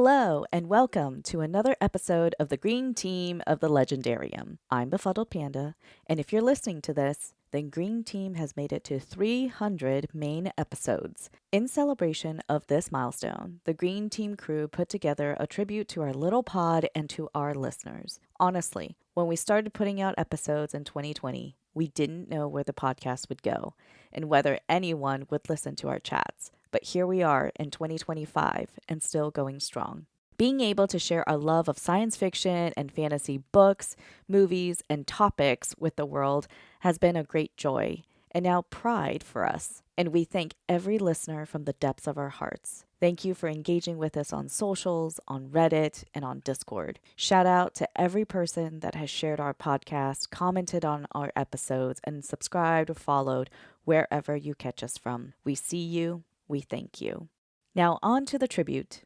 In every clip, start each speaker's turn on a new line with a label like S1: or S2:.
S1: Hello, and welcome to another episode of the Green Team of the Legendarium. I'm Befuddled Panda, and if you're listening to this, then Green Team has made it to 300 main episodes. In celebration of this milestone, the Green Team crew put together a tribute to our little pod and to our listeners. Honestly, when we started putting out episodes in 2020, we didn't know where the podcast would go and whether anyone would listen to our chats. But here we are in 2025 and still going strong. Being able to share our love of science fiction and fantasy books, movies, and topics with the world has been a great joy and now pride for us. And we thank every listener from the depths of our hearts. Thank you for engaging with us on socials, on Reddit, and on Discord. Shout out to every person that has shared our podcast, commented on our episodes, and subscribed or followed wherever you catch us from. We see you. We thank you. Now on to the tribute.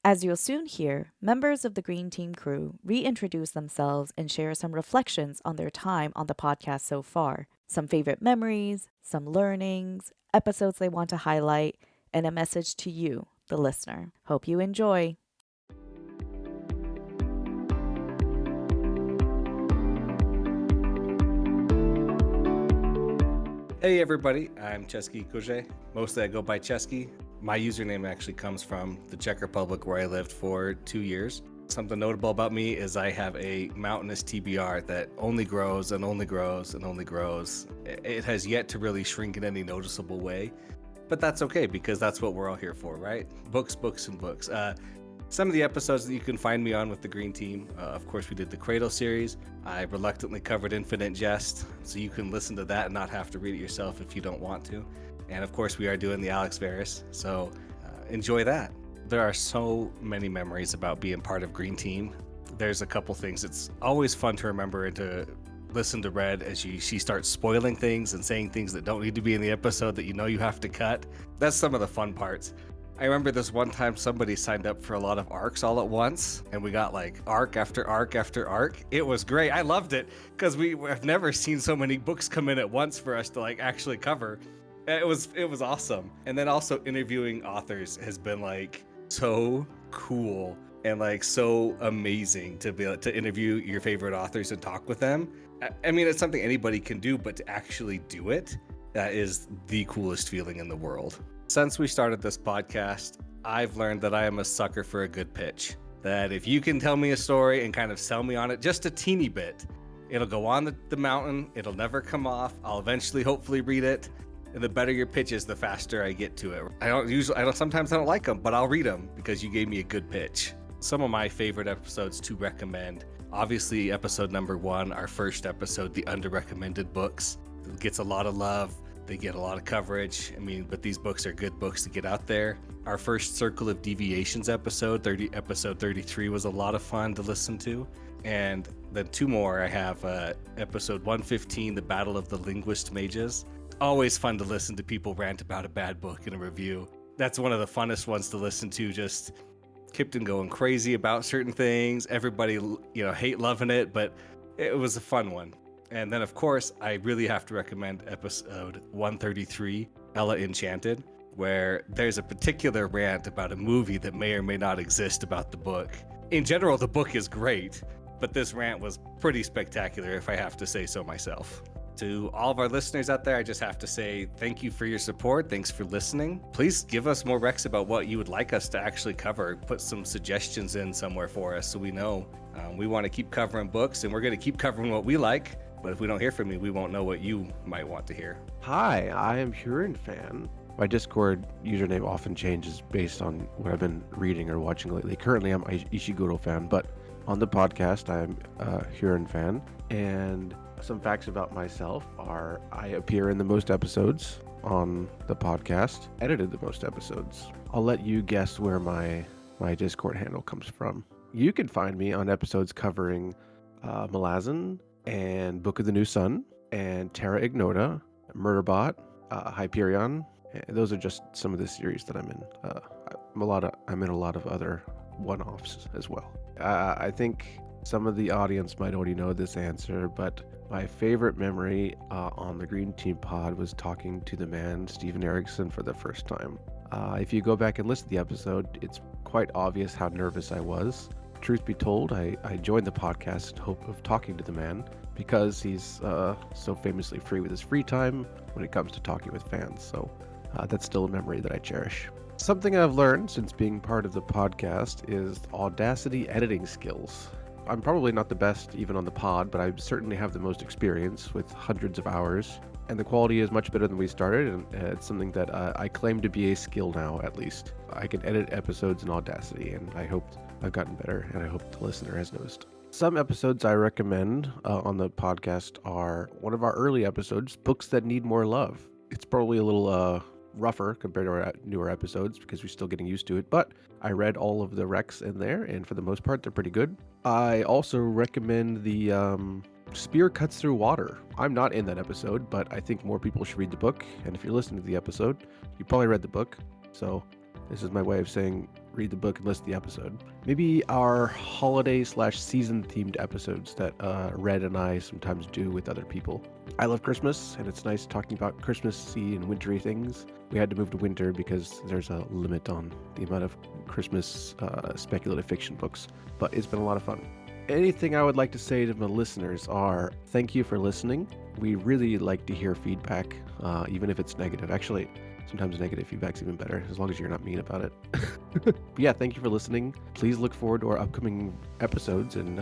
S1: As you'll soon hear, members of the Green Team crew reintroduce themselves and share some reflections on their time on the podcast so far, some favorite memories, some learnings, episodes they want to highlight, and a message to you, the listener. Hope you enjoy.
S2: Hey everybody, I'm Chesky Koje. Mostly I go by Chesky. My username actually comes from the Czech Republic where I lived for 2 years. Something notable about me is I have a mountainous TBR that only grows and only grows and only grows. It has yet to really shrink in any noticeable way, but that's okay because that's what we're all here for, right? Books, books, and books. Some of the episodes that you can find me on with the Green Team, of course, we did the Cradle series. I reluctantly covered Infinite Jest, so you can listen to that and not have to read it yourself if you don't want to. And of course, we are doing the Alex Varys, so enjoy that. There are so many memories about being part of Green Team. There's a couple things. It's always fun to remember and to listen to Red as she starts spoiling things and saying things that don't need to be in the episode that you know you have to cut. That's some of the fun parts. I remember this one time somebody signed up for a lot of arcs all at once, and we got like arc after arc after arc. It was great. I loved it because I've never seen so many books come in at once for us to like actually cover. It was awesome. And then also interviewing authors has been like so cool and like so amazing to be able to interview your favorite authors and talk with them. I mean, it's something anybody can do, but to actually do it, that is the coolest feeling in the world. Since we started this podcast, I've learned that I am a sucker for a good pitch. That if you can tell me a story and kind of sell me on it just a teeny bit, it'll go on the mountain, it'll never come off, I'll eventually hopefully read it, and the better your pitch is, the faster I get to it. Sometimes I don't like them, but I'll read them because you gave me a good pitch. Some of my favorite episodes to recommend, obviously episode number 1, our first episode, the under-recommended books. It gets a lot of love. They get a lot of coverage. But these books are good books to get out there. Our first Circle of Deviations episode 33 was a lot of fun to listen to. And then 2 more. I have episode 115, The Battle of the Linguist Mages. Always fun to listen to people rant about a bad book in a review. That's one of the funnest ones to listen to. Just Kipton going crazy about certain things. Everybody, hate loving it, but it was a fun one. And then, of course, I really have to recommend episode 133, Ella Enchanted, where there's a particular rant about a movie that may or may not exist about the book. In general, the book is great, but this rant was pretty spectacular, if I have to say so myself. To all of our listeners out there, I just have to say thank you for your support. Thanks for listening. Please give us more recs about what you would like us to actually cover. Put some suggestions in somewhere for us so we know. We want to keep covering books, and we're going to keep covering what we like. But if we don't hear from you, we won't know what you might want to hear.
S3: Hi, I am Huron Fan. My Discord username often changes based on what I've been reading or watching lately. Currently, I'm Ishiguro Fan, but on the podcast, I'm Huron Fan. And some facts about myself are I appear in the most episodes on the podcast, edited the most episodes. I'll let you guess where my Discord handle comes from. You can find me on episodes covering Malazan, and Book of the New Sun, and Terra Ignota, Murderbot, Hyperion. Those are just some of the series that I'm in. I'm in a lot of other one-offs as well. I think some of the audience might already know this answer, but my favorite memory on the Green Team pod was talking to the man Steven Erickson for the first time. If you go back and listen to the episode, it's quite obvious how nervous I was. Truth be told, I joined the podcast in hope of talking to the man because he's so famously free with his free time when it comes to talking with fans. So that's still a memory that I cherish. Something I've learned since being part of the podcast is Audacity editing skills. I'm probably not the best even on the pod, but I certainly have the most experience with hundreds of hours, and the quality is much better than we started, and it's something that I claim to be a skill now, at least. I can edit episodes in Audacity, and I hope I've gotten better, and I hope the listener has noticed. Some episodes I recommend on the podcast are one of our early episodes, Books That Need More Love. It's probably a little rougher compared to our newer episodes because we're still getting used to it, but I read all of the recs in there, and for the most part, they're pretty good. I also recommend the Spear Cuts Through Water. I'm not in that episode, but I think more people should read the book, and if you're listening to the episode, you probably read the book, so this is my way of saying read the book and listen to the episode. Maybe our holiday/season themed episodes that Red and I sometimes do with other people. I love Christmas, and it's nice talking about Christmassy and wintry things. We had to move to winter because there's a limit on the amount of Christmas speculative fiction books, but it's been a lot of fun. Anything I would like to say to my listeners are thank you for listening. We really like to hear feedback, even if it's negative. Actually, sometimes negative feedback's even better, as long as you're not mean about it. But yeah, thank you for listening. Please look forward to our upcoming episodes, and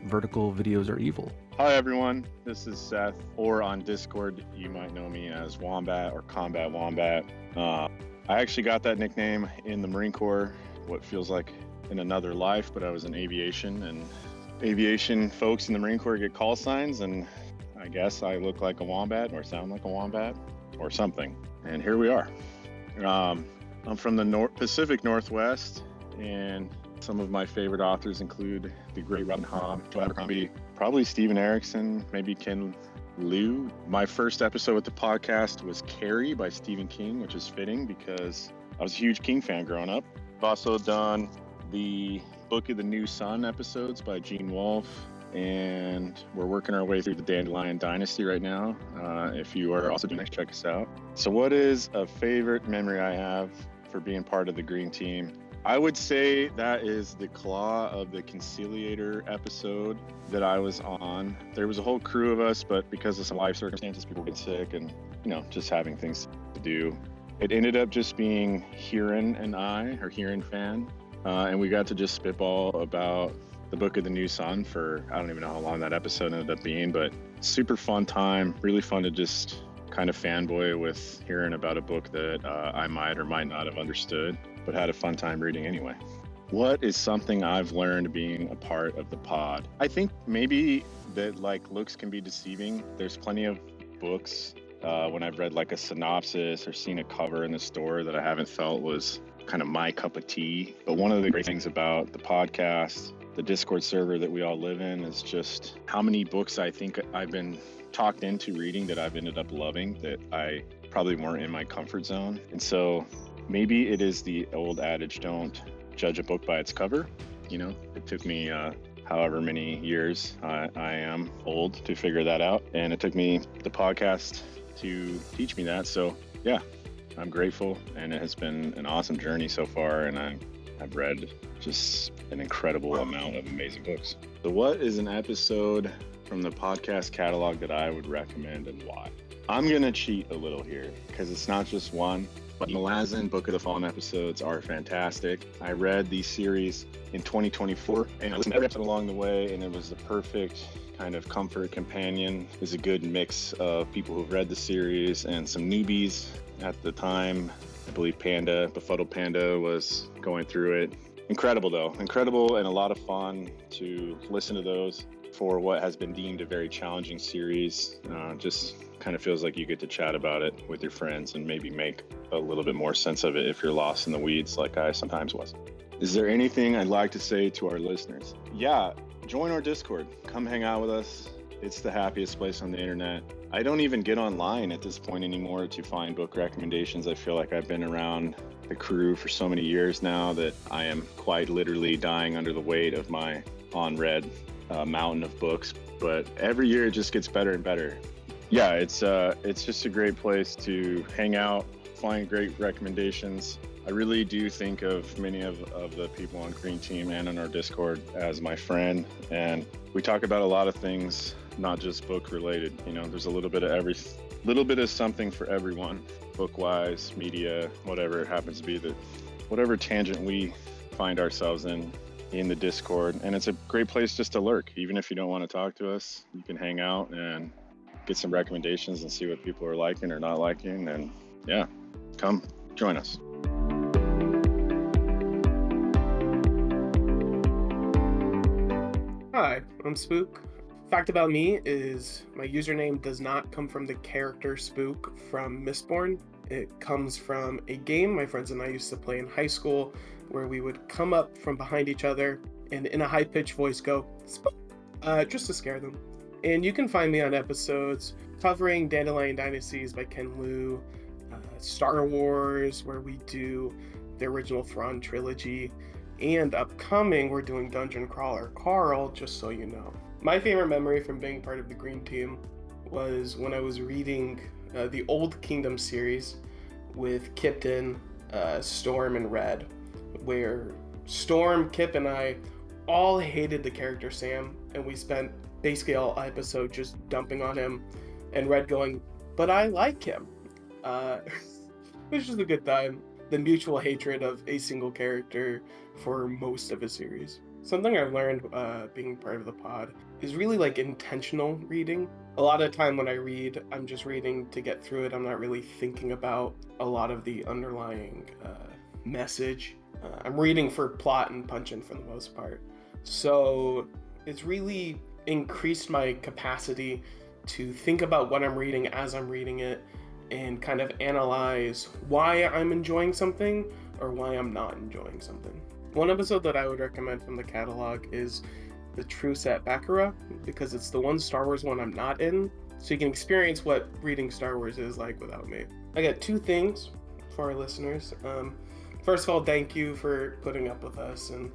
S3: vertical videos are evil.
S4: Hi everyone, this is Seth, or on Discord you might know me as Wombat or Combat Wombat. I actually got that nickname in the Marine Corps, what feels like in another life, but I was in aviation, and aviation folks in the Marine Corps get call signs, and I guess I look like a wombat or sound like a wombat or something, and here we are. I'm from the Pacific Northwest, and some of my favorite authors include the great Robin Hobb, Joe Abercrombie, probably Steven Erikson, maybe Ken Liu. My first episode with the podcast was Carrie by Stephen King, which is fitting because I was a huge King fan growing up. I've also done the Book of the New Sun episodes by Gene Wolfe, and we're working our way through the Dandelion Dynasty right now. If you are also doing that, check us out. So what is a favorite memory I have for being part of the Green Team? I would say that is the Claw of the Conciliator episode that I was on. There was a whole crew of us, but because of some life circumstances, people get sick and, just having things to do. It ended up just being Huron and I, or Huron fan, and we got to just spitball about the Book of the New Sun for, I don't even know how long that episode ended up being, but super fun time, really fun to just kind of fanboy with Huron about a book that I might or might not have understood, but had a fun time reading anyway. What is something I've learned being a part of the pod? I think maybe that looks can be deceiving. There's plenty of books when I've read a synopsis or seen a cover in the store that I haven't felt was kind of my cup of tea. But one of the great things about the podcast, the Discord server that we all live in, is just how many books I think I've been talked into reading that I've ended up loving that I probably weren't in my comfort zone. And so maybe it is the old adage, don't judge a book by its cover. It took me however many years I am old to figure that out. And it took me the podcast to teach me that. So yeah, I'm grateful, and it has been an awesome journey so far. And I've read just an incredible amount of amazing books. So what is an episode from the podcast catalog that I would recommend and why? I'm going to cheat a little here because it's not just one. But Malazan Book of the Fallen episodes are fantastic. I read these series in 2024, and I listened to every episode along the way, and it was the perfect kind of comfort companion. It was a good mix of people who've read the series and some newbies at the time. I believe Befuddled Panda was going through it. Incredible though, incredible, and a lot of fun to listen to those for what has been deemed a very challenging series. Just kind of feels like you get to chat about it with your friends and maybe make a little bit more sense of it if you're lost in the weeds like I sometimes was. Is there anything I'd like to say to our listeners? Yeah, join our Discord. Come hang out with us. It's the happiest place on the internet. I don't even get online at this point anymore to find book recommendations. I feel like I've been around the crew for so many years now that I am quite literally dying under the weight of my on-read mountain of books. But every year it just gets better and better. Yeah, it's just a great place to hang out, find great recommendations. I really do think of many of the people on Green Team and in our Discord as my friend. And we talk about a lot of things, not just book related. You know, there's a little bit of something for everyone, book wise, media, whatever it happens to be, that whatever tangent we find ourselves in the Discord. And it's a great place just to lurk. Even if you don't want to talk to us, you can hang out and get some recommendations and see what people are liking or not liking. And yeah, come join us.
S5: Hi, I'm Spook. Fact about me is my username does not come from the character Spook from Mistborn. It comes from a game my friends and I used to play in high school where we would come up from behind each other and in a high-pitched voice go, Spook, just to scare them. And you can find me on episodes covering Dandelion Dynasties by Ken Liu, Star Wars, where we do the original Thrawn trilogy, and upcoming, we're doing Dungeon Crawler Carl, just so you know. My favorite memory from being part of the Green Team was when I was reading the Old Kingdom series with Kipton, Storm, and Red, where Storm, Kip, and I all hated the character Sam, and we spent basically all episode just dumping on him, and Red going, but I like him. Which is a good time. The mutual hatred of a single character for most of a series. Something I've learned being part of the pod is really like intentional reading. A lot of the time when I read, I'm just reading to get through it. I'm not really thinking about a lot of the underlying message. I'm reading for plot and punch-in for the most part. So it's really increased my capacity to think about what I'm reading as I'm reading it and kind of analyze why I'm enjoying something or why I'm not enjoying something. One episode that I would recommend from the catalog is the Truce at Baccarat, because it's the one Star Wars one I'm not in, so you can experience what reading Star Wars is like without me. I got two things for our listeners. First of all, thank you for putting up with us and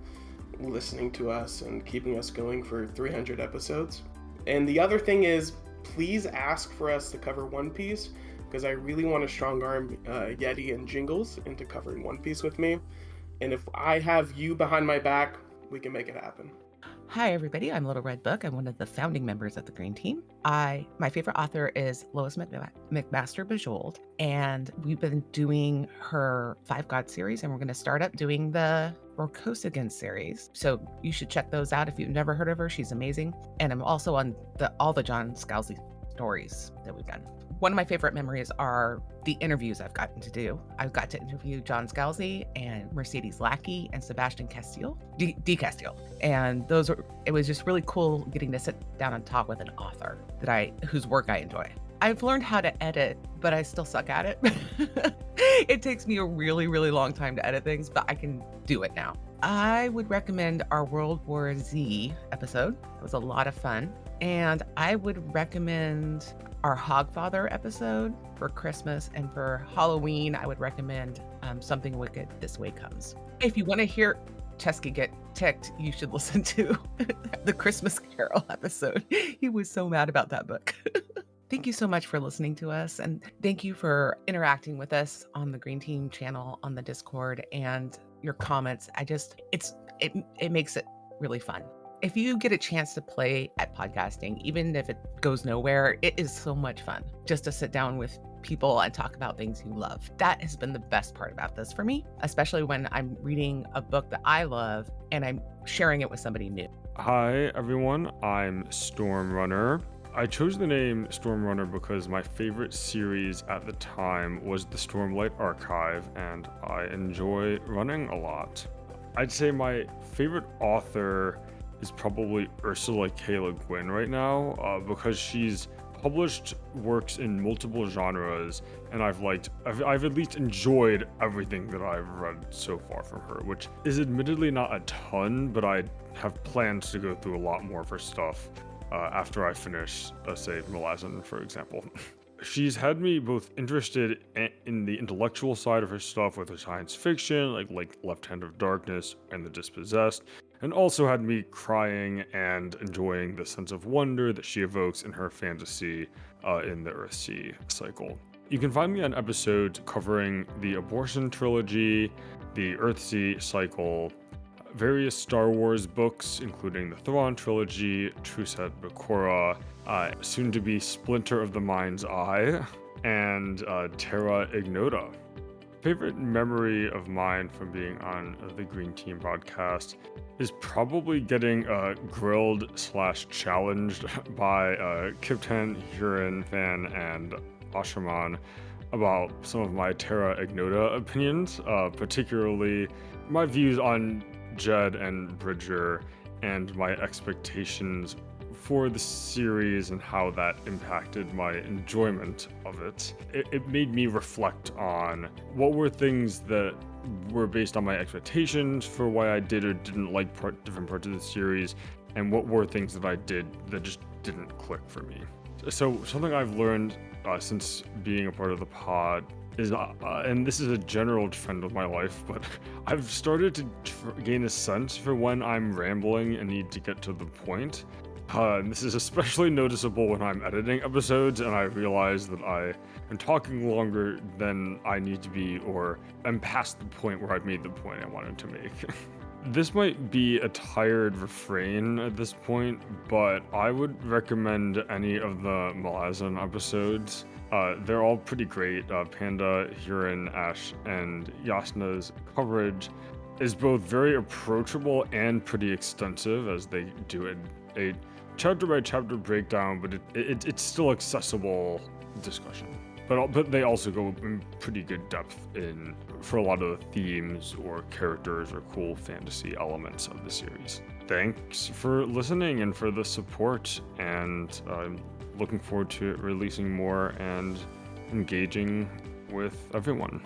S5: listening to us and keeping us going for 300 episodes. And the other thing is, please ask for us to cover One Piece, because I really want to strong arm Yeti and Jingles into covering One Piece with me. And if I have you behind my back, we can make it happen.
S6: Hi, everybody. I'm Little Red Book. I'm one of the founding members of the Green Team. My favorite author is Lois McMaster Bujold, and we've been doing her Five Gods series, and we're going to start up doing the Rokosagin series. So you should check those out if you've never heard of her. She's amazing. And I'm also on all the John Scalzi stories that we've done. One of my favorite memories are the interviews I've gotten to do. I've got to interview John Scalzi and Mercedes Lackey and Sebastian Castile, D. Castile. And it was just really cool getting to sit down and talk with an author whose work I enjoy. I've learned how to edit, but I still suck at it. It takes me a really, really long time to edit things, but I can do it now. I would recommend our World War Z episode. It was a lot of fun. And I would recommend our Hogfather episode for Christmas, and for Halloween, I would recommend Something Wicked This Way Comes. If you want to hear Chesky get ticked, you should listen to the Christmas Carol episode. He was so mad about that book. Thank you so much for listening to us, and thank you for interacting with us on the Green Team channel, on the Discord, and your comments. It makes it really fun. If you get a chance to play at podcasting, even if it goes nowhere, it is so much fun just to sit down with people and talk about things you love. That has been the best part about this for me, especially when I'm reading a book that I love and I'm sharing it with somebody new.
S7: Hi, everyone. I'm Stormrunner. I chose the name Stormrunner because my favorite series at the time was the Stormlight Archive, and I enjoy running a lot. I'd say my favorite author is probably Ursula K. Le Guin right now, because she's published works in multiple genres, and I've at least enjoyed everything that I've read so far from her, which is admittedly not a ton, but I have plans to go through a lot more of her stuff after I finish, say, Malazan, for example. She's had me both interested in the intellectual side of her stuff with her science fiction, like Left Hand of Darkness and The Dispossessed, and also had me crying and enjoying the sense of wonder that she evokes in her fantasy in the Earthsea cycle. You can find me on episodes covering the Abortion Trilogy, the Earthsea cycle, various Star Wars books, including the Thrawn Trilogy, Truset Bakura, soon to be Splinter of the Mind's Eye, and Terra Ignota. Favorite memory of mine from being on the Green Team broadcast is probably getting grilled/challenged by Kiptan, Huron Fan, and Ashaman about some of my Terra Ignota opinions, particularly my views on Jed and Bridger and my expectations for the series and how that impacted my enjoyment of it. It made me reflect on what were things that were based on my expectations for why I did or didn't like different parts of the series, and what were things that I did that just didn't click for me. So something I've learned since being a part of the pod is, and this is a general trend of my life, but I've started to gain a sense for when I'm rambling and need to get to the point. And this is especially noticeable when I'm editing episodes and I realize that I am talking longer than I need to be, or I'm past the point where I've made the point I wanted to make. This might be a tired refrain at this point, but I would recommend any of the Malazan episodes. They're all pretty great. Panda, Huron, Ash, and Yasna's coverage is both very approachable and pretty extensive, as they do a chapter by chapter breakdown, but it's still accessible discussion. But they also go in pretty good depth for a lot of the themes or characters or cool fantasy elements of the series. Thanks for listening and for the support, and I'm looking forward to releasing more and engaging with everyone.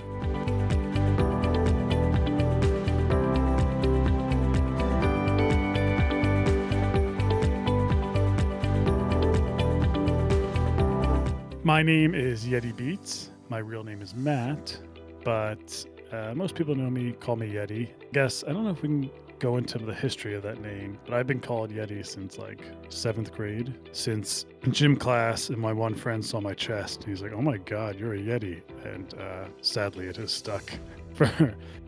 S8: My name is Yeti Beats. My real name is Matt, but most people call me Yeti. I don't know if we can go into the history of that name, but I've been called Yeti since like 7th grade, since gym class, and my one friend saw my chest. He's like, "Oh my God, you're a Yeti," and sadly, it has stuck.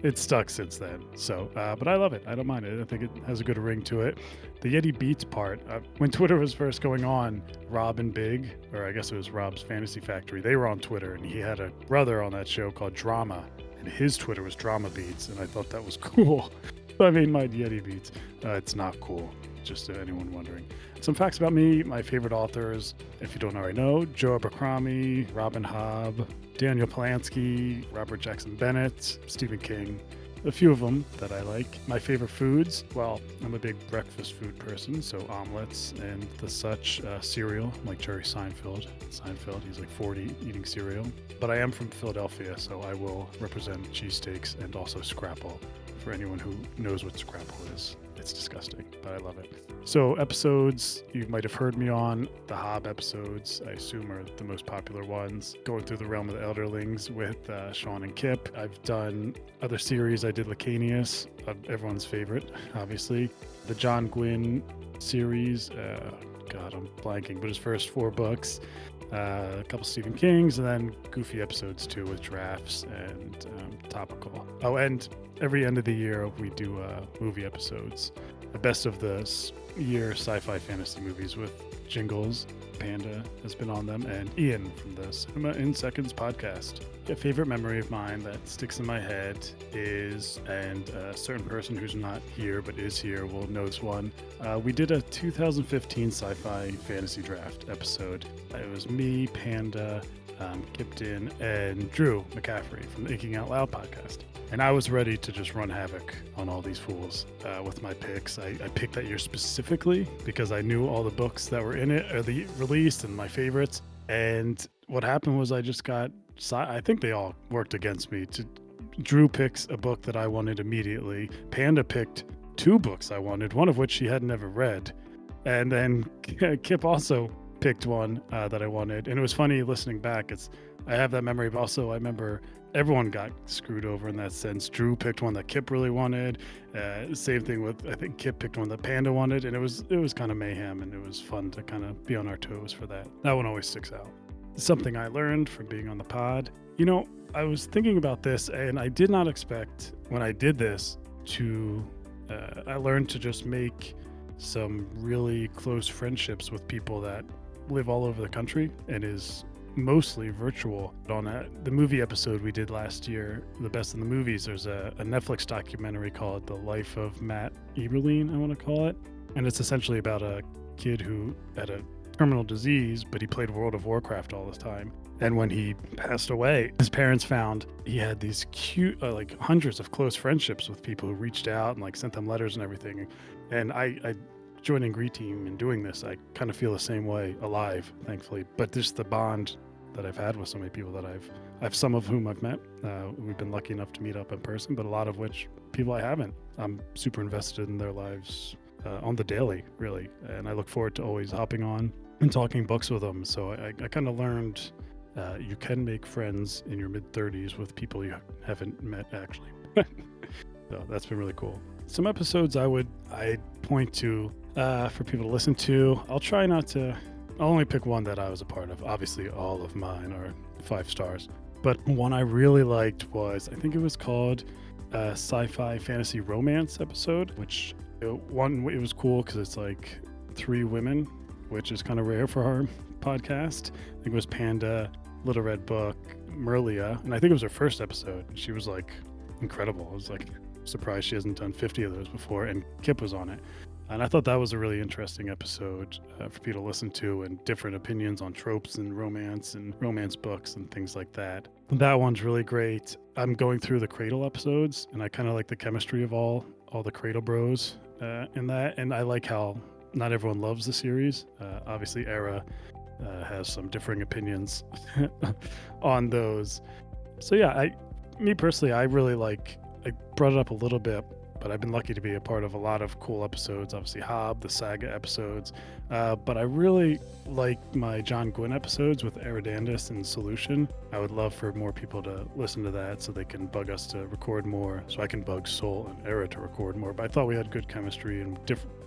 S8: It's stuck since then. So, but I love it. I don't mind it. I think it has a good ring to it. The Yeti Beats part, when Twitter was first going on, Rob and Big, or I guess it was Rob's Fantasy Factory, they were on Twitter, and he had a brother on that show called Drama, and his Twitter was Drama Beats, and I thought that was cool. So I made my Yeti Beats. It's not cool, just to anyone wondering. Some facts about me: my favorite authors, if you don't already know, Joe Abercrombie, Robin Hobb, Daniel Polanski, Robert Jackson Bennett, Stephen King, a few of them that I like. My favorite foods, well, I'm a big breakfast food person, so omelets and the such, cereal, like Jerry Seinfeld, he's like 40 eating cereal. But I am from Philadelphia, so I will represent cheesesteaks and also scrapple. For anyone who knows what scrapple is, it's disgusting, but I love it. So episodes you might have heard me on, the Hobb episodes, I assume are the most popular ones. Going through the realm of the Elderlings with Sean and Kip. I've done other series. I did Lacanius, everyone's favorite, obviously. The John Gwynn series, God, I'm blanking, but his first 4 books. A couple Stephen Kings, and then goofy episodes too with drafts and topical. Oh, and every end of the year we do movie episodes. The best of the year sci-fi fantasy movies with Jingles. Panda has been on them, and Ian from the Cinema in Seconds podcast. A favorite memory of mine that sticks in my head is, and a certain person who's not here but is here will know this one. We did a 2015 sci-fi fantasy draft episode. It was me, Panda, Kipton, and Drew McCaffrey from the Inking Out Loud podcast. And I was ready to just run havoc on all these fools with my picks. I picked that year specifically because I knew all the books that were in it, or the released, and my favorites. And what happened was I think they all worked against me. Drew picks a book that I wanted immediately. Panda picked 2 books I wanted, one of which she had never read. And then Kip also picked one that I wanted. And it was funny listening back. I have that memory, but also I remember everyone got screwed over in that sense. Drew picked one that Kip really wanted. Same thing with, I think Kip picked one that Panda wanted, and it was kind of mayhem, and it was fun to kind of be on our toes for that. That one always sticks out. something I learned from being on the pod. I was thinking about this, and I did not expect when I did this I learned to just make some really close friendships with people that live all over the country and is mostly virtual. On the movie episode we did last year, The Best in the Movies, there's a Netflix documentary called The Life of Matt Eberlein, I want to call it. And it's essentially about a kid who had a terminal disease, but he played World of Warcraft all the time. And when he passed away, his parents found he had these cute, hundreds of close friendships with people who reached out and sent them letters and everything. And I joining Green Team and doing this, I kind of feel the same way, alive, thankfully. But just the bond that I've had with so many people that I've some of whom I've met. We've been lucky enough to meet up in person, but a lot of which people I haven't. I'm super invested in their lives on the daily, really. And I look forward to always hopping on and talking books with them. So I kind of learned you can make friends in your mid-30s with people you haven't met, actually. So that's been really cool. Some episodes I'd point to for people to listen to. I'll only pick one that I was a part of. Obviously, all of mine are 5 stars. But one I really liked was, I think it was called Sci-Fi Fantasy Romance episode, which it was cool because it's 3 women, which is kind of rare for our podcast. I think it was Panda, Little Red Book, Merlia, and I think it was her first episode. She was incredible. I was surprised she hasn't done 50 of those before, and Kip was on it. And I thought that was a really interesting episode for people to listen to, and different opinions on tropes and romance books and things like that. That one's really great. I'm going through the Cradle episodes, and I kind of like the chemistry of all the Cradle bros in that, and I like how not everyone loves the series. Obviously, Era has some differing opinions on those. So yeah, me personally, I really I brought it up a little bit, but I've been lucky to be a part of a lot of cool episodes. Obviously, Hob, the Saga episodes, but I really like my John Gwynn episodes with Eridandus and Solution. I would love for more people to listen to that so they can bug us to record more, so I can bug Soul and Era to record more. But I thought we had good chemistry and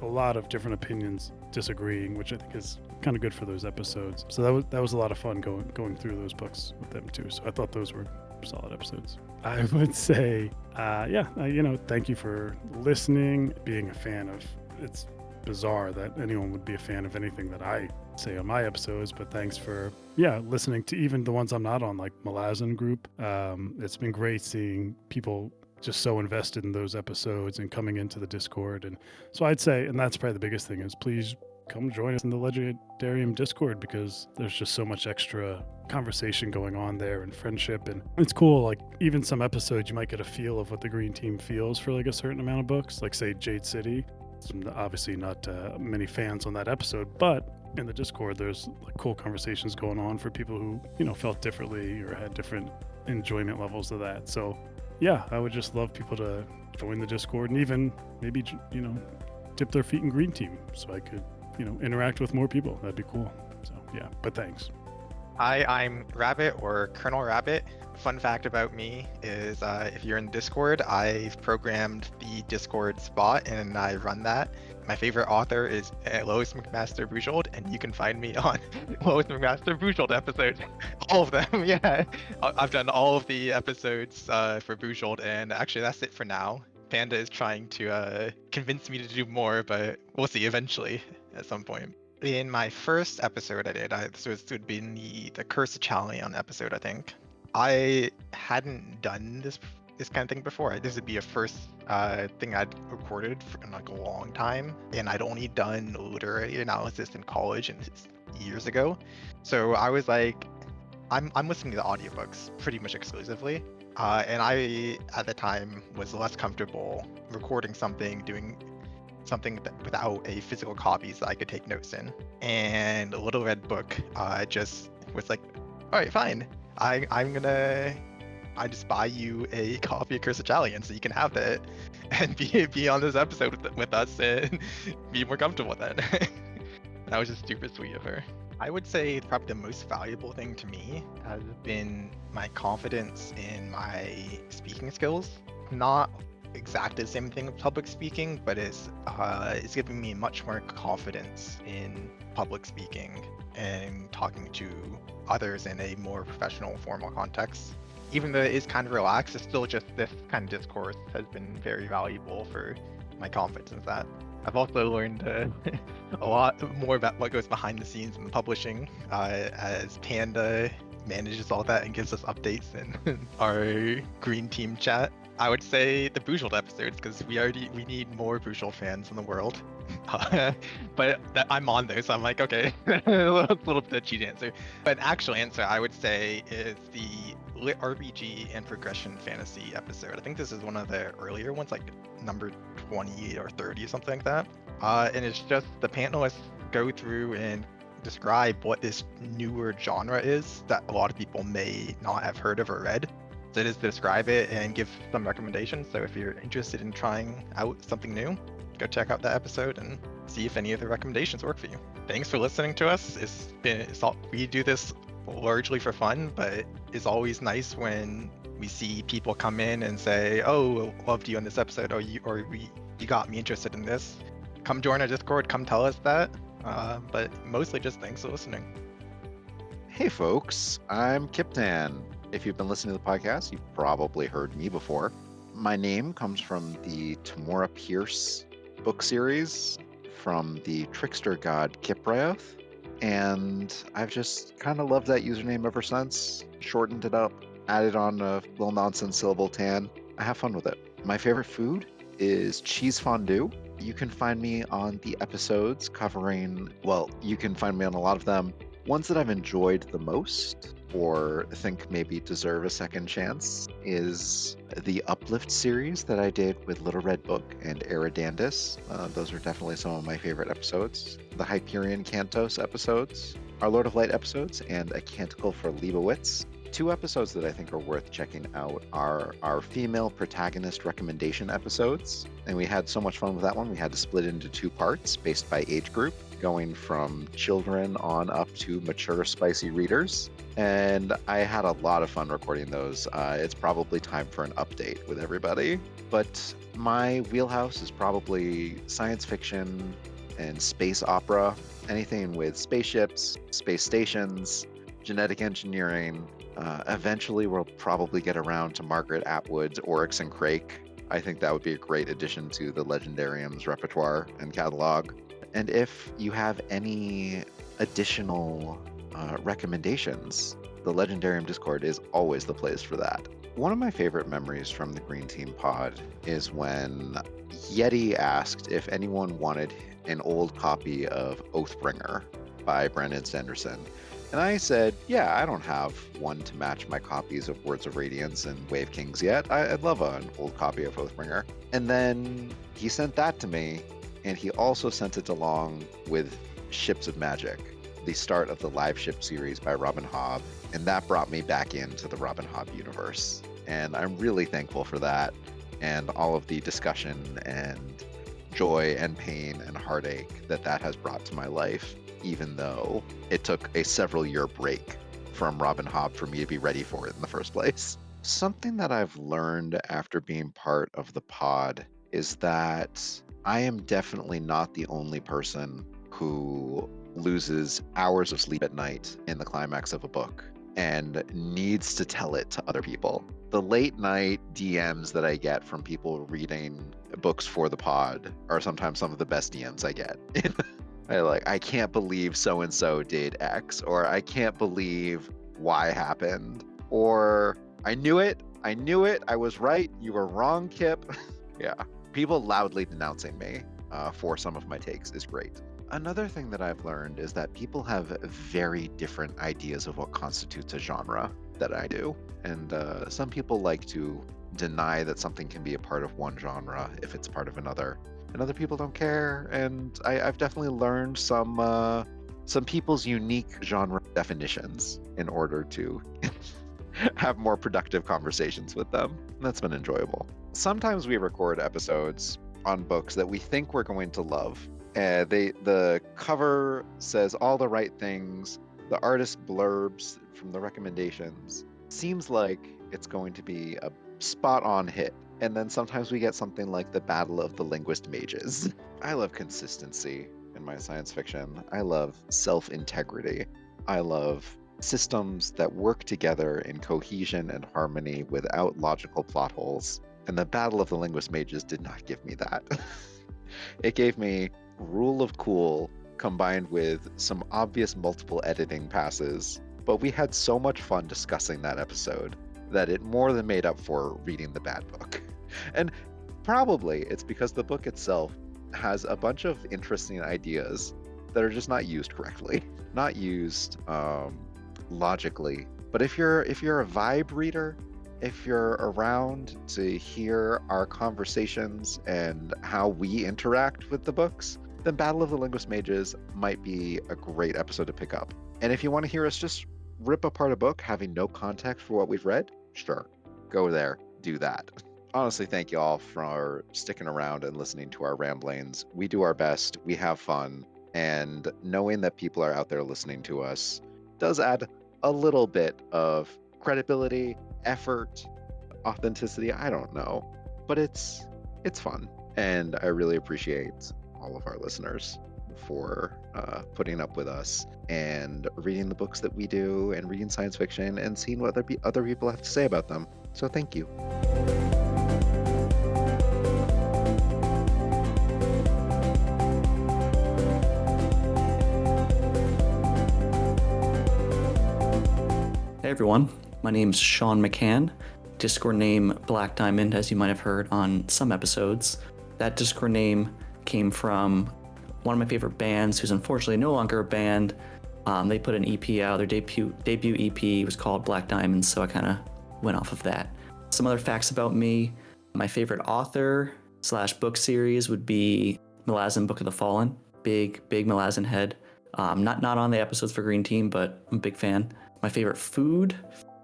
S8: a lot of different opinions disagreeing, which I think is kind of good for those episodes. So that was a lot of fun going through those books with them too. So I thought those were solid episodes. I would say, thank you for listening, being a fan of. It's bizarre that anyone would be a fan of anything that I say on my episodes, but thanks for listening to even the ones I'm not on, like Malazan Group. It's been great seeing people just so invested in those episodes and coming into the Discord. And so I'd say, and that's probably the biggest thing, is please come join us in the Legendarium Discord, because there's just so much extra conversation going on there and friendship. And it's cool, even some episodes you might get a feel of what the Green Team feels for a certain amount of books, say Jade City. Obviously not many fans on that episode, but in the Discord there's cool conversations going on for people who felt differently or had different enjoyment levels of that. So yeah, I would just love people to join the Discord and even maybe dip their feet in Green Team so I could interact with more people. That'd be cool. So yeah, but thanks.
S9: Hi, I'm Rabbit, or Colonel Rabbit. Fun fact about me is if you're in Discord, I've programmed the Discord spot and I run that. My favorite author is Lois McMaster Bujold, and you can find me on Lois McMaster Bujold episodes. All of them, yeah. I've done all of the episodes for Bujold, and actually that's it for now. Panda is trying to convince me to do more, but we'll see eventually at some point. In my first episode I did, this would have been the Curse of Chalion episode, I think. I hadn't done this kind of thing before. This would be a first thing I'd recorded in a long time, and I'd only done literary analysis in college, and it's years ago. So I was like, I'm listening to the audiobooks pretty much exclusively, and I at the time was less comfortable recording something, doing something without a physical copy so I could take notes in. And Little Red Book just was like, all right, fine. I just buy you a copy of Curse of Chalion so you can have that and be on this episode with us and be more comfortable with that. That was just super sweet of her. I would say probably the most valuable thing to me has been my confidence in my speaking skills. Not exactly the same thing with public speaking, but it's giving me much more confidence in public speaking and talking to others in a more professional, formal context. Even though it is kind of relaxed, it's still just this kind of discourse has been very valuable for my confidence in that. I've also learned a lot more about what goes behind the scenes in the publishing as Panda manages all that and gives us updates in our green team chat. I would say the Bujald episodes because we need more Bujald fans in the world. But I'm on there, so I'm like, okay, a little bit of cheat answer. But an actual answer I would say is the lit RPG and progression fantasy episode. I think this is one of the earlier ones, like number 20 or 30, something like that. And it's just the panelists go through and describe what this newer genre is that a lot of people may not have heard of or read. So it is to describe it and give some recommendations. So if you're interested in trying out something new, go check out that episode and see if any of the recommendations work for you. Thanks for listening to us. We do this largely for fun, but it's always nice when we see people come in and say, "Oh, loved you in this episode," you got me interested in this. Come join our Discord. Come tell us that. But mostly just thanks for listening.
S10: Hey folks, I'm Kiptan. If you've been listening to the podcast, you've probably heard me before. My name comes from the Tamora Pierce book series from the trickster god Kipraeth, and I've just kind of loved that username ever since. Shortened it up, added on a little nonsense syllable tan. I have fun with it. My favorite food is cheese fondue. You can find me on the episodes covering, well, you can find me on a lot of them. Ones that I've enjoyed the most or think maybe deserve a second chance is the Uplift series that I did with Little Red Book and Eridandus. Those are definitely some of my favorite episodes. The Hyperion Cantos episodes, our Lord of Light episodes, and A Canticle for Leibowitz. Two episodes that I think are worth checking out are our female protagonist recommendation episodes. And we had so much fun with that one, we had to split it into two parts based by age group, going from children on up to mature spicy readers. And I had a lot of fun recording those. It's probably time for an update with everybody. But my wheelhouse is probably science fiction and space opera, anything with spaceships, space stations, genetic engineering. Eventually, we'll probably get around to Margaret Atwood's Oryx and Crake. I think that would be a great addition to the Legendarium's repertoire and catalog. And if you have any additional recommendations, the Legendarium Discord is always the place for that. One of my favorite memories from the Green Team pod is when Yeti asked if anyone wanted an old copy of Oathbringer by Brandon Sanderson. And I said, yeah, I don't have one to match my copies of Words of Radiance and Wave Kings yet. I'd love an old copy of Oathbringer. And then he sent that to me, and he also sent it along with Ships of Magic, the start of the live ship series by Robin Hobb. And that brought me back into the Robin Hobb universe. And I'm really thankful for that and all of the discussion and joy and pain and heartache that has brought to my life, even though it took a several-year break from Robin Hobb for me to be ready for it in the first place. Something that I've learned after being part of the pod is that I am definitely not the only person who loses hours of sleep at night in the climax of a book and needs to tell it to other people. The late night DMs that I get from people reading books for the pod are sometimes some of the best DMs I get. I can't believe so-and-so did X, or I can't believe Y happened, or I knew it, I was right, you were wrong, Kip. Yeah, people loudly denouncing me for some of my takes is great. Another thing that I've learned is that people have very different ideas of what constitutes a genre that I do. And some people like to deny that something can be a part of one genre if it's part of another. And other people don't care. And I've definitely learned some people's unique genre definitions in order to have more productive conversations with them. And that's been enjoyable. Sometimes we record episodes on books that we think we're going to love. The cover says all the right things. The artist blurbs from the recommendations seems like it's going to be a spot-on hit. And then sometimes we get something like the Battle of the Linguist Mages. I love consistency in my science fiction. I love self-integrity. I love systems that work together in cohesion and harmony without logical plot holes. And the Battle of the Linguist Mages did not give me that. It gave me rule of cool combined with some obvious multiple editing passes. But we had so much fun discussing that episode that it more than made up for reading the bad book. And probably it's because the book itself has a bunch of interesting ideas that are just not used correctly, not used logically. But if you're a vibe reader, if you're around to hear our conversations and how we interact with the books, then Battle of the Linguist Mages might be a great episode to pick up. And if you want to hear us just rip apart a book having no context for what we've read, sure, go there, do that. Honestly, thank you all for sticking around and listening to our ramblings. We do our best, we have fun, and knowing that people are out there listening to us does add a little bit of credibility, effort, authenticity, I don't know, but it's fun. And I really appreciate all of our listeners for putting up with us and reading the books that we do and reading science fiction and seeing what other people have to say about them. So thank you.
S11: Hey everyone, my name's Sean McCann, Discord name Black Diamond, as you might have heard on some episodes. That Discord name came from one of my favorite bands, who's unfortunately no longer a band. They put an EP out, their debut EP was called Black Diamond, so I kind of went off of that. Some other facts about me: my favorite author / book series would be Malazan Book of the Fallen. Big Malazan head. Not on the episodes for Green Team, but I'm a big fan. My favorite food,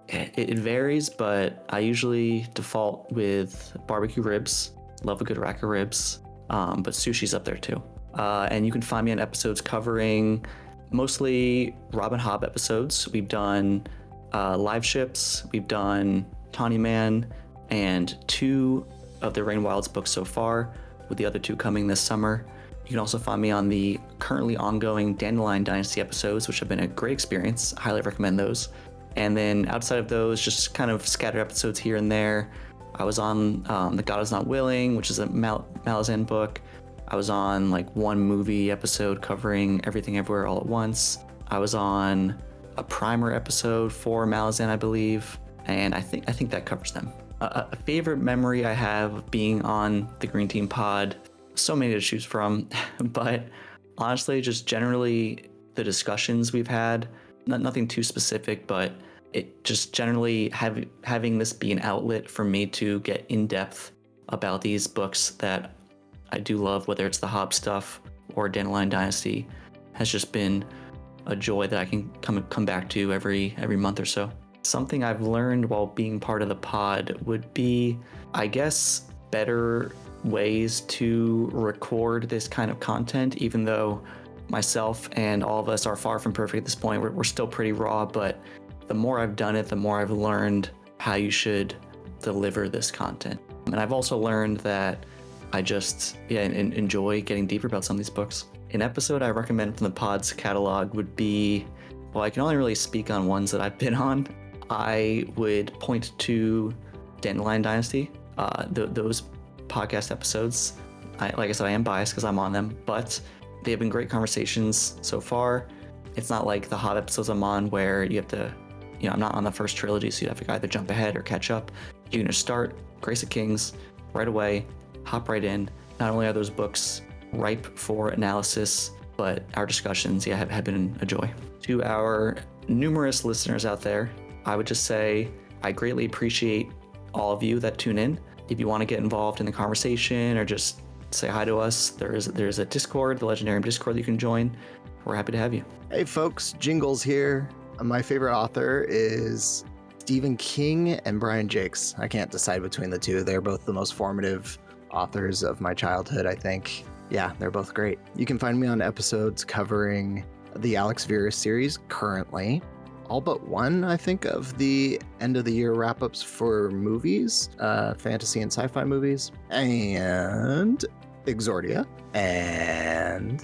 S11: it varies, but I usually default with barbecue ribs. Love a good rack of ribs, but sushi's up there too. And you can find me on episodes covering mostly Robin Hobb episodes. We've done Live Ships, we've done Tawny Man, and 2 of the Rain Wilds books so far, with the other 2 coming this summer. You can also find me on the currently ongoing Dandelion Dynasty episodes, which have been a great experience. I highly recommend those. And then outside of those, just kind of scattered episodes here and there. I was on The God Is Not Willing, which is a Malazan book. I was on like one movie episode covering Everything Everywhere All at Once. I was on a primer episode for Malazan, I believe, and I think that covers them. A favorite memory I have of being on the Green Team pod, so many to choose from, but honestly, just generally the discussions we've had, nothing too specific, but it just generally having this be an outlet for me to get in depth about these books that I do love, whether it's the Hobb stuff or Dandelion Dynasty, has just been a joy that I can come back to every month or so. Something I've learned while being part of the pod would be, I guess, better ways to record this kind of content, even though myself and all of us are far from perfect at this point. We're still pretty raw, but the more I've done it, the more I've learned how you should deliver this content. And I've also learned that I just enjoy getting deeper about some of these books. An episode I recommend from the pod's catalog would be, well, I can only really speak on ones that I've been on. I would point to Dandelion Dynasty. Those podcast episodes, like I said, I am biased because I'm on them, but they have been great conversations so far. It's not like the Hobb episodes I'm on where you have to, I'm not on the first trilogy, so you have to either jump ahead or catch up. You can just start Grace of Kings right away, hop right in. Not only are those books ripe for analysis, but our discussions, have been a joy. To our numerous listeners out there, I would just say I greatly appreciate all of you that tune in. If you want to get involved in the conversation or just say hi to us, there's a Discord, the Legendarium Discord that you can join. We're happy to have you.
S12: Hey folks, Jingles here. My favorite author is Stephen King and Brian Jakes. I can't decide between the two. They're both the most formative authors of my childhood, I think. Yeah, they're both great. You can find me on episodes covering the Alex Virus series currently. all but one, I think, of the end of the year wrap ups for movies, fantasy and sci-fi movies, and Exordia. And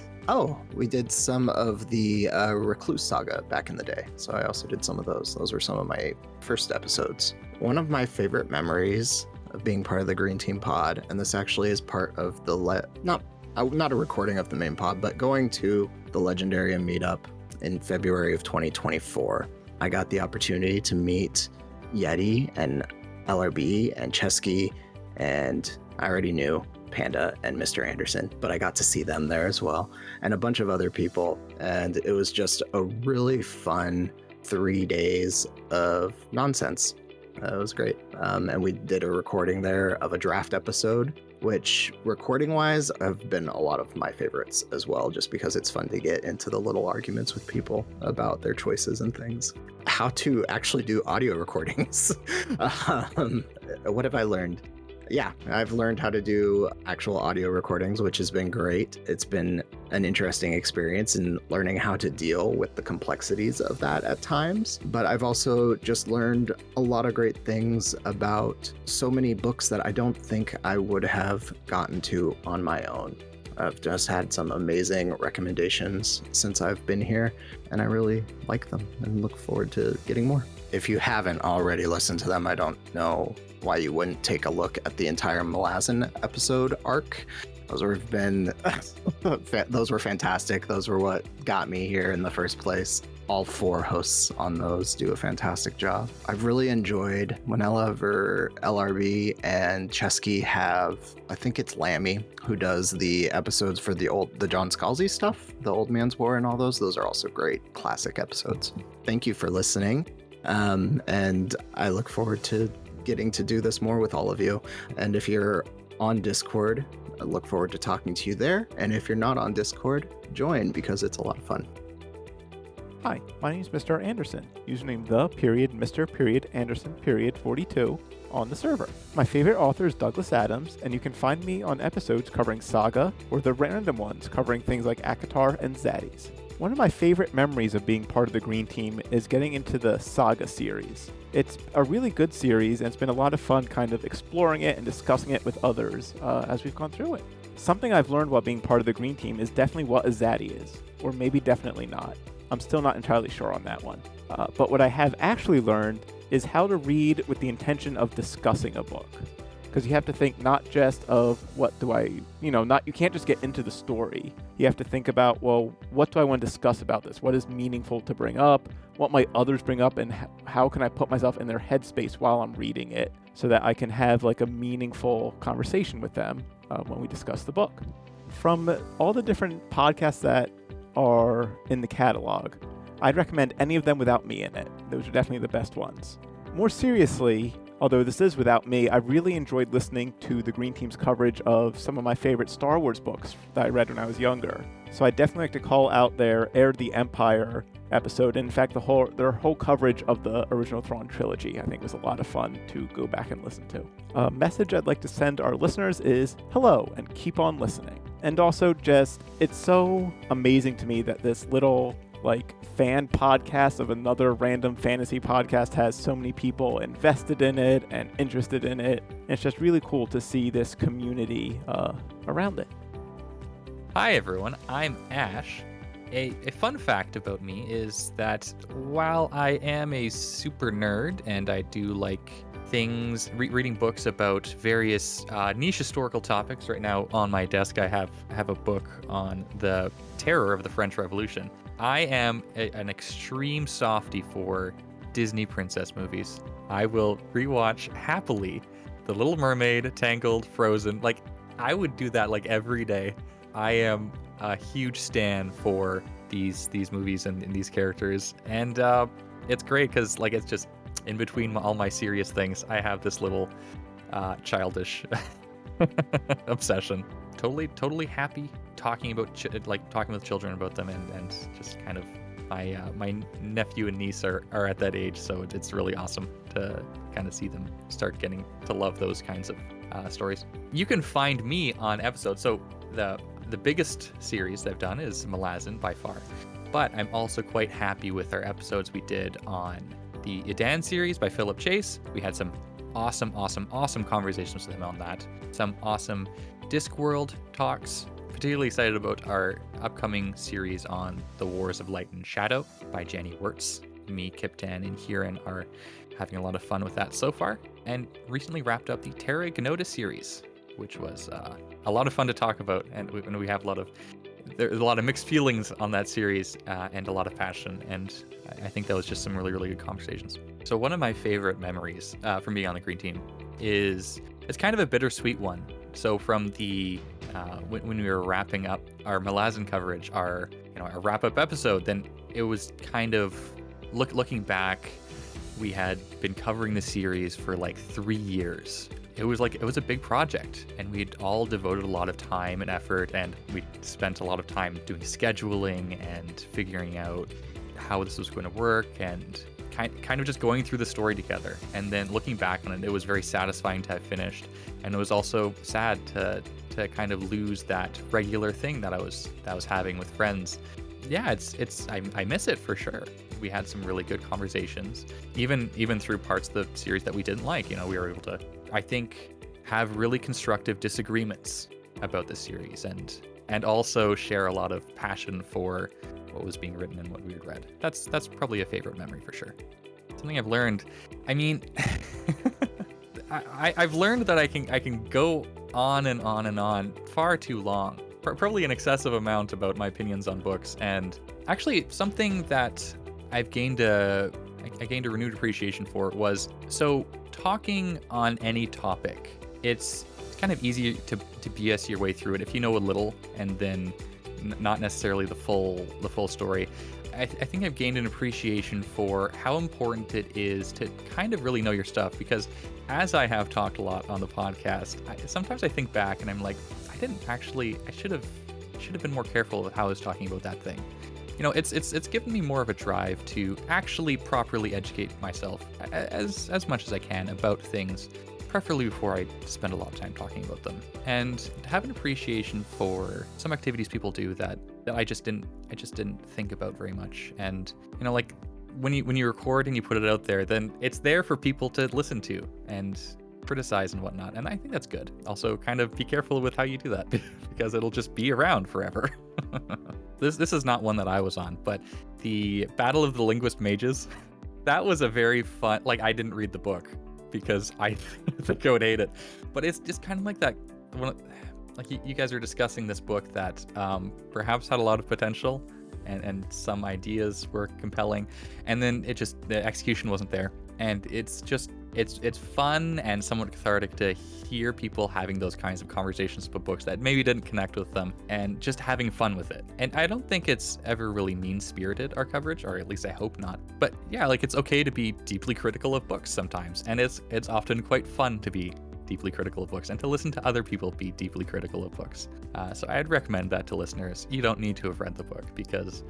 S12: we did some of the Recluse Saga back in the day. So I also did some of those. Those were some of my first episodes. One of my favorite memories of being part of the Green Team pod, and this actually is part of the not a recording of the main pod, but going to the Legendarium meetup in February of 2024. I got the opportunity to meet Yeti and LRB and Chesky, and I already knew Panda and Mr. Anderson, but I got to see them there as well, and a bunch of other people, and it was just a really fun 3 days of nonsense. It was great. And we did a recording there of a draft episode, which recording-wise have been a lot of my favorites as well, just because it's fun to get into the little arguments with people about their choices and things. How to actually do audio recordings. What have I learned? Yeah, I've learned how to do actual audio recordings, which has been great. It's been an interesting experience in learning how to deal with the complexities of that at times. But I've also just learned a lot of great things about so many books that I don't think I would have gotten to on my own. I've just had some amazing recommendations since I've been here, and I really like them and look forward to getting more. If you haven't already listened to them, I don't know why you wouldn't take a look at the entire Malazan episode arc. Those were fantastic. Those were what got me here in the first place. All 4 hosts on those do a fantastic job. I've really enjoyed when LRB and Chesky have, I think it's Lammy, who does the episodes for the John Scalzi stuff, the Old Man's War and all those. Those are also great classic episodes. Thank you for listening. And I look forward to getting to do this more with all of you. And if you're on Discord, I look forward to talking to you there. And if you're not on Discord, join, because it's a lot of fun.
S13: Hi, my name is Mr. Anderson, username the.Mr.Anderson.42 on the server. My favorite author is Douglas Adams, and you can find me on episodes covering Saga, or the random ones covering things like Akatar and Zaddies. One of my favorite memories of being part of the Green Team is getting into the Saga series. It's a really good series, and it's been a lot of fun kind of exploring it and discussing it with others as we've gone through it. Something I've learned while being part of the Green Team is definitely what a Zaddy is, or maybe definitely not. I'm still not entirely sure on that one. But what I have actually learned is how to read with the intention of discussing a book. Because you have to think not just of you can't just get into the story. You have to think about, well, what do I want to discuss about this? What is meaningful to bring up? What might others bring up? And how can I put myself in their headspace while I'm reading it so that I can have like a meaningful conversation with them when we discuss the book? From all the different podcasts that are in the catalog, I'd recommend any of them without me in it. Those are definitely the best ones. More seriously, although this is without me, I really enjoyed listening to the Green Team's coverage of some of my favorite Star Wars books that I read when I was younger. So I'd definitely like to call out their Heir to the Empire episode. In fact, their whole coverage of the original Thrawn trilogy, I think, was a lot of fun to go back and listen to. A message I'd like to send our listeners is hello and keep on listening. And also it's so amazing to me that this little fan podcast of another random fantasy podcast has so many people invested in it and interested in it. And it's just really cool to see this community around it.
S14: Hi everyone, I'm Ash. A fun fact about me is that while I am a super nerd and I do like things, reading books about various niche historical topics. Right now on my desk I have a book on the terror of the French Revolution. I am an extreme softie for Disney princess movies. I will rewatch happily The Little Mermaid, Tangled, Frozen. I would do that every day. I am a huge stan for these movies and these characters, and it's great because it's just in between all my serious things, I have this little childish obsession. Totally happy talking about talking with children about them, and just kind of my nephew and niece are at that age, so it's really awesome to kind of see them start getting to love those kinds of stories. You can find me on episodes. So the biggest series I've done is Malazan by far. But I'm also quite happy with our episodes we did on the Edan series by Philip Chase. We had some awesome conversations with him on that. Some awesome Discworld talks. Particularly excited about our upcoming series on The Wars of Light and Shadow by Jenny Wirtz. Me, Kiptan, and Huron are having a lot of fun with that so far. And recently wrapped up the Terra Ignota series, which was a lot of fun to talk about. And we have there's a lot of mixed feelings on that series and a lot of passion. And I think that was just some really, really good conversations. So one of my favorite memories from being on the Green Team it's kind of a bittersweet one. So from the when we were wrapping up our Malazan coverage, our wrap-up episode, then it was kind of looking back. We had been covering the series for like 3 years. It was a big project, and we'd all devoted a lot of time and effort, and we spent a lot of time doing scheduling and figuring out how this was going to work, and kind of just going through the story together. And then looking back on it, it was very satisfying to have finished, and it was also sad to kind of lose that regular thing that I was having with friends. Yeah, I miss it for sure. We had some really good conversations, even through parts of the series that we didn't like. We were able to, I think, have really constructive disagreements about the series, and also share a lot of passion for what was being written and what we had read. That's probably a favorite memory for sure. Something I've learned. I mean, I've learned that I can go on and on and on far too long. Probably an excessive amount about my opinions on books, and actually something that I gained a renewed appreciation for was, so talking on any topic, it's kind of easy to BS your way through it if you know a little, and then not necessarily the full story. I think I've gained an appreciation for how important it is to kind of really know your stuff, because as I have talked a lot on the podcast, sometimes I think back and I'm like, I should have been more careful with how I was talking about that thing. It's given me more of a drive to actually properly educate myself as much as I can about things, preferably before I spend a lot of time talking about them, and to have an appreciation for some activities people do that I just didn't think about very much. And like when you record and you put it out there, then it's there for people to listen to and criticize and whatnot, and I think that's good. Also, kind of be careful with how you do that because it'll just be around forever. This is not one that I was on, but the Battle of the Linguist Mages, that was a very fun. Like, I didn't read the book because I think I would hate it, but it's just kind of like that. Like you guys are discussing this book that perhaps had a lot of potential, and some ideas were compelling, and then the execution wasn't there, and it's fun and somewhat cathartic to hear people having those kinds of conversations about books that maybe didn't connect with them, and just having fun with it. And I don't think it's ever really mean-spirited, our coverage, or at least I hope not. But yeah, like, it's okay to be deeply critical of books sometimes, and it's often quite fun to be deeply critical of books and to listen to other people be deeply critical of books. So I'd recommend that to listeners. You don't need to have read the book, because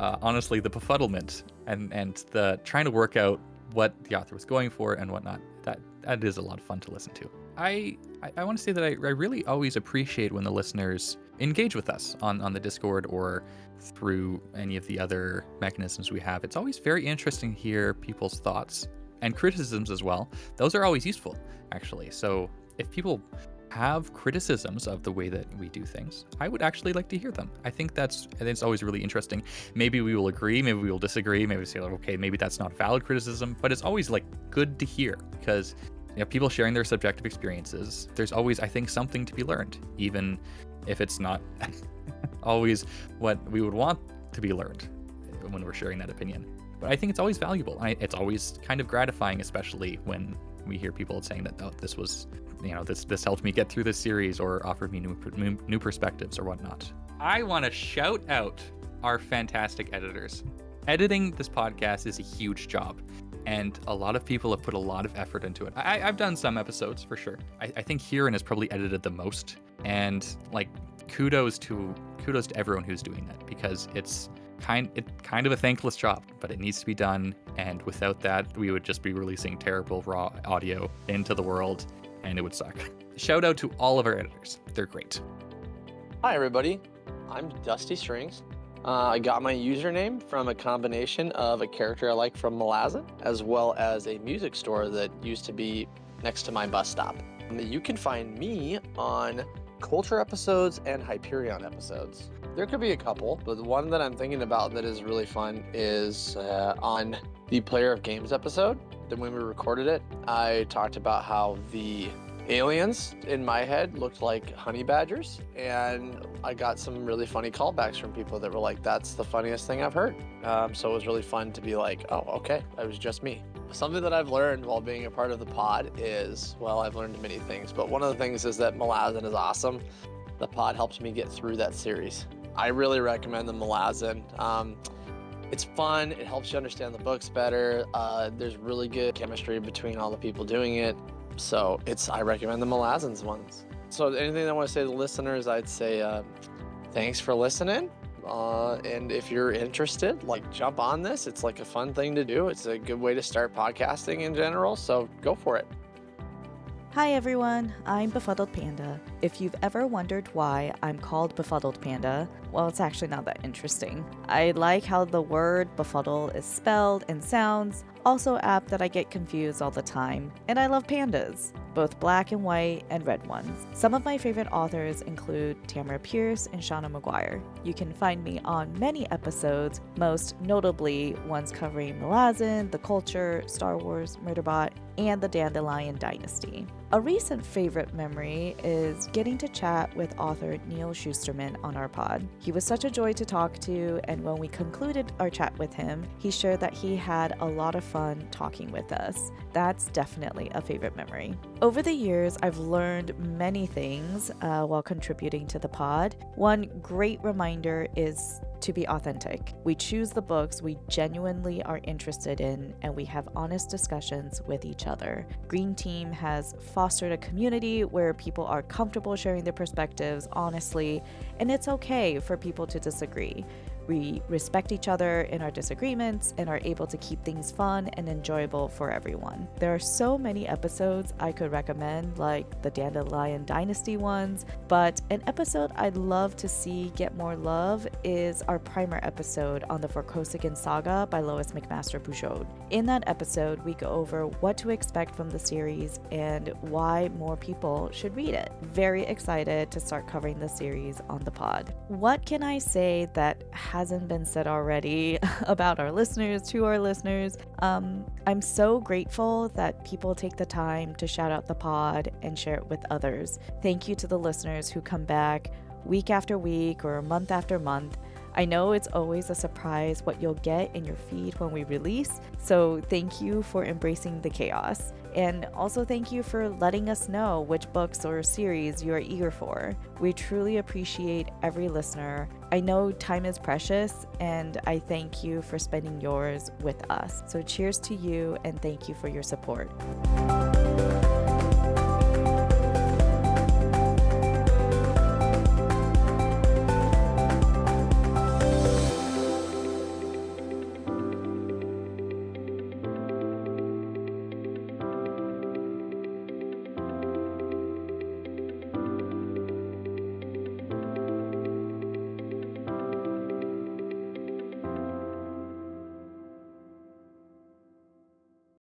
S14: honestly, the befuddlement and the trying to work out what the author was going for and whatnot, that is a lot of fun to listen to. I want to say that I really always appreciate when the listeners engage with us on the Discord or through any of the other mechanisms we have. It's always very interesting to hear people's thoughts and criticisms as well. Those are always useful, actually. So if people have criticisms of the way that we do things, I would actually like to hear them. I think it's always really interesting. Maybe we will agree, maybe we will disagree, maybe say, like, okay, maybe that's not valid criticism, but it's always like good to hear, because people sharing their subjective experiences, there's always, I think, something to be learned, even if it's not always what we would want to be learned when we're sharing that opinion. But I think it's always valuable. It's always kind of gratifying, especially when we hear people saying that, oh, this was, this helped me get through this series or offered me new perspectives or whatnot. I want to shout out our fantastic editors. Editing this podcast is a huge job, and a lot of people have put a lot of effort into it. I've done some episodes for sure. I think Huron has probably edited the most, and like kudos to everyone who's doing that, because it's kind of a thankless job, but it needs to be done, and without that, we would just be releasing terrible raw audio into the world, and it would suck. Shout out to all of our editors. They're great.
S15: Hi, everybody. I'm Dusty Strings. I got my username from a combination of a character I like from Malazan, as well as a music store that used to be next to my bus stop. You can find me on Culture episodes and Hyperion episodes. There could be a couple, but the one that I'm thinking about that is really fun is on the Player of Games episode. Then when we recorded it, I talked about how the aliens in my head looked like honey badgers, and I got some really funny callbacks from people that were like, that's the funniest thing I've heard. So it was really fun to be like, oh, okay, that was just me. Something that I've learned while being a part of the pod is, well, I've learned many things, but one of the things is that Malazan is awesome. The pod helps me get through that series. I really recommend the Malazan. It's fun, it helps you understand the books better. There's really good chemistry between all the people doing it. So I recommend the Malazan's ones. So anything I want to say to the listeners, I'd say thanks for listening. And if you're interested, jump on this. It's like a fun thing to do. It's a good way to start podcasting in general. So go for it.
S1: Hi everyone, I'm Befuddled Panda. If you've ever wondered why I'm called Befuddled Panda, well, it's actually not that interesting. I like how the word befuddle is spelled and sounds, also apt that I get confused all the time, and I love pandas, both black and white and red ones. Some of my favorite authors include Tamara Pierce and Shauna Maguire. You can find me on many episodes, most notably ones covering Malazan, the culture, Star Wars, Murderbot, and the Dandelion Dynasty. A recent favorite memory is getting to chat with author Neil Schusterman on our pod. He was such a joy to talk to, and when we concluded our chat with him, he shared that he had a lot of fun talking with us. That's definitely a favorite memory. Over the years, I've learned many things while contributing to the pod. One great reminder is to be authentic. We choose the books we genuinely are interested in, and we have honest discussions with each other. Green Team has fostered a community where people are comfortable sharing their perspectives honestly, and it's okay for people to disagree. We respect each other in our disagreements and are able to keep things fun and enjoyable for everyone. There are so many episodes I could recommend, like the Dandelion Dynasty ones, but an episode I'd love to see get more love is our primer episode on the Vorkosigan Saga by Lois McMaster Bujold. In that episode, we go over what to expect from the series and why more people should read it. Very excited to start covering the series on the pod. What can I say that hasn't been said already about our listeners to our listeners? I'm so grateful that people take the time to shout out the pod and share it with others. Thank you to the listeners who come back week after week or month after month. I know it's always a surprise what you'll get in your feed when we release, so thank you for embracing the chaos. And also thank you for letting us know which books or series you are eager for. We truly appreciate every listener. I know time is precious, and I thank you for spending yours with us. So cheers to you, and thank you for your support.